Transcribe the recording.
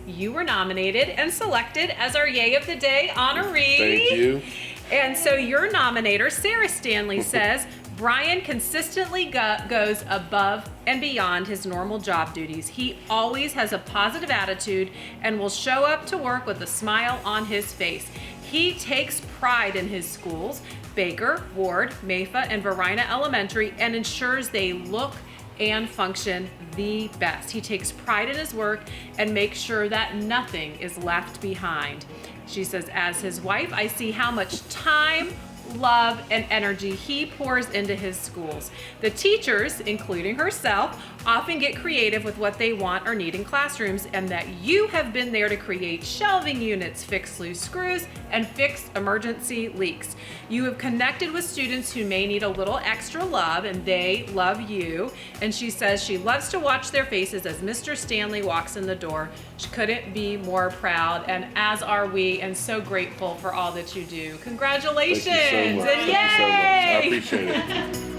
you were nominated and selected as our Yay of the Day honoree. Thank you. And so your nominator, Sarah Stanley, says, Brian consistently goes above and beyond his normal job duties. He always has a positive attitude and will show up to work with a smile on his face. He takes pride in his schools, Baker, Ward, Mayfa, and Varina Elementary, and ensures they look and function the best. He takes pride in his work and makes sure that nothing is left behind. She says, as his wife, I see how much time, love, and energy he pours into his schools. The teachers, including herself, often get creative with what they want or need in classrooms, and that you have been there to create shelving units, fix loose screws, and fix emergency leaks. You have connected with students who may need a little extra love, and they love you. And she says she loves to watch their faces as Mr. Stanley walks in the door. She couldn't be more proud, and as are we, and so grateful for all that you do. Congratulations! Thank you so much. And Thank you so much. I yay! appreciate it.